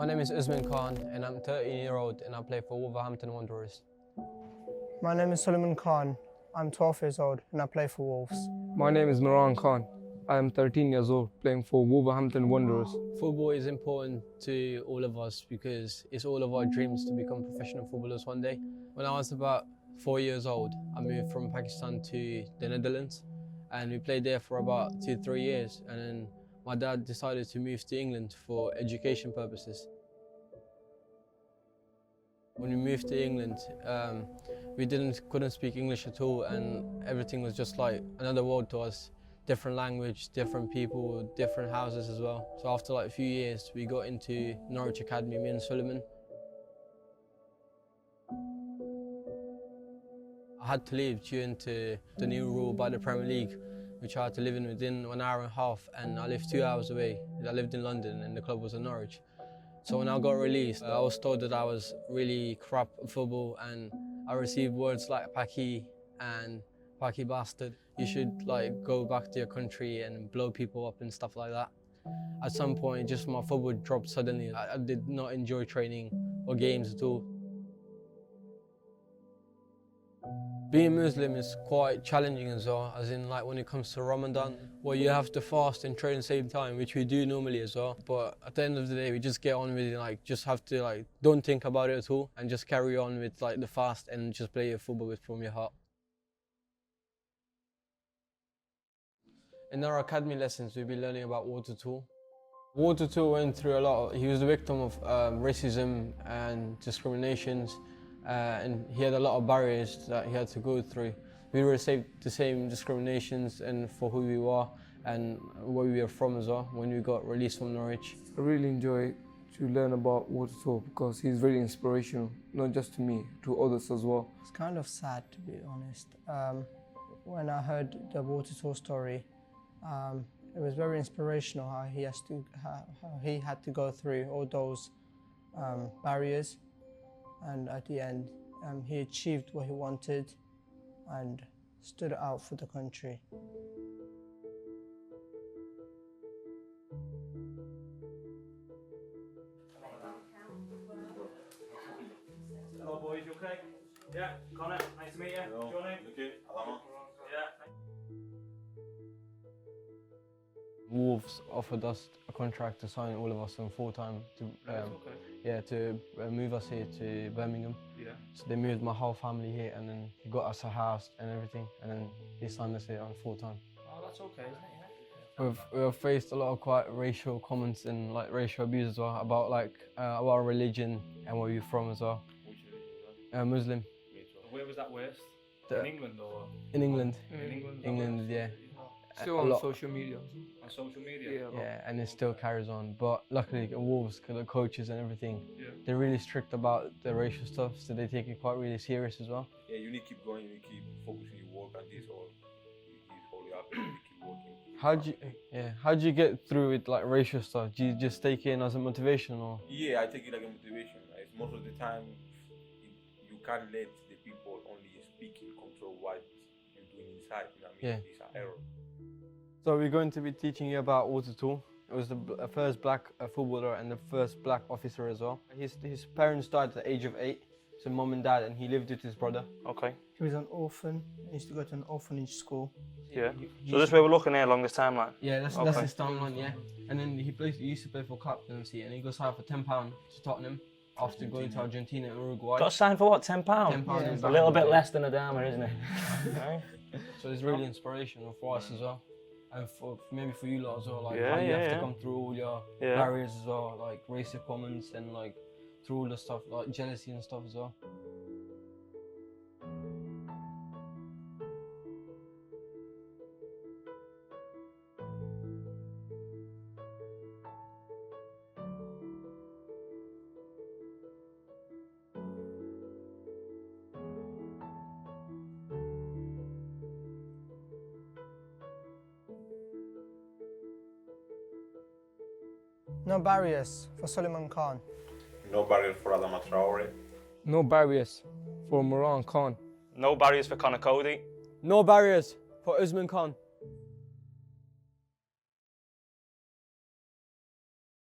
My name is Usman Khan and I'm 13-year-old and I play for Wolverhampton Wanderers. My name is Suleman Khan. I'm 12 years old and I play for Wolves. My name is Mehran Khan. I am 13 years old, playing for Wolverhampton Wanderers. Football is important to all of us because it's all of our dreams to become professional footballers one day. When I was about 4 years old, I moved from Pakistan to the Netherlands and we played there for about 2-3 years, and then my dad decided to move to England for education purposes. When we moved to England, we couldn't speak English at all, and everything was just like another world to us. Different language, different people, different houses as well. So after like a few years, we got into Norwich Academy, me and Suleman. I had to leave due to the new rule by the Premier League, which I had to live in within 1 hour and a half, and I lived 2 hours away. I lived in London and the club was in Norwich. So when I got released, I was told that I was really crap at football, and I received words like Paki and Paki bastard. You should like go back to your country and blow people up and stuff like that. At some point, just my football dropped suddenly. I did not enjoy training or games at all. Being Muslim is quite challenging as well, as in like when it comes to Ramadan, where you have to fast and train at the same time, which we do normally as well. But at the end of the day, we just get on with it, like just have to like, don't think about it at all and just carry on with like the fast and just play your football from your heart. In our academy lessons, we'll be learning about Walter Tull. Walter Tull went through a lot. He was a victim of racism and discriminations. And he had a lot of barriers that he had to go through. We received the same discriminations and for who we were and where we were from as well when we got released from Norwich. I really enjoy to learn about Walter Tull because he's very inspirational, not just to me, to others as well. It's kind of sad, to be honest. When I heard the Walter Tull story, it was very inspirational how he had to go through all those barriers. And at the end, he achieved what he wanted and stood out for the country. Hello boys, you okay? Yeah, Conor, nice to meet you. Hello. Your name? Okay, Adama. Yeah. Wolves offered us a contract to sign all of us on full-time to move us here to Birmingham. Yeah. So they moved my whole family here, and then he got us a house and everything, and then he signed us here on full-time. Oh, that's okay, isn't it? We've faced a lot of quite racial comments and like racial abuse as well about like about our religion and where we're from as well. Which religion? Muslim. Where was that worst? In England or? In England. In England? England, yeah. Still on social media. On social media? Yeah, and it still carries on. But luckily, Wolves, the coaches and everything, they're really strict about the racial stuff, so they take it quite really serious as well. Yeah, you need to keep going, you need to keep focusing your work, and this all happen, you keep working. How do you get through with like racial stuff? Do you just take it in as a motivation or? Yeah, I take it like a motivation. Like, most of the time, you can't let the people only speak and control what you're doing inside. You know what I mean? Yeah. It's an error. So we're going to be teaching you about Walter Tull. It was the first black footballer and the first black officer as well. His parents died at the age of 8, so mum and dad, and he lived with his brother. Okay. He was an orphan. He used to go to an orphanage school. Yeah. So this is where we're looking here along this timeline? Yeah, that's his timeline, yeah. And then he used to play for captaincy, and he got signed for £10 to Tottenham after going to Argentina and Uruguay. Got signed for what, £10? £10. Yeah. A little bit less than Adama, isn't it? So it's really inspirational for us as well. And maybe for you lot as well, like Yeah, how you have yeah. to come through all your Yeah. barriers as well, like racist comments and like through all the stuff, like jealousy and stuff as well. No barriers for Suleman Khan. No barrier for Adama Traore. No barriers for Mehran Khan. No barriers for Conor Coady. No barriers for Usman Khan.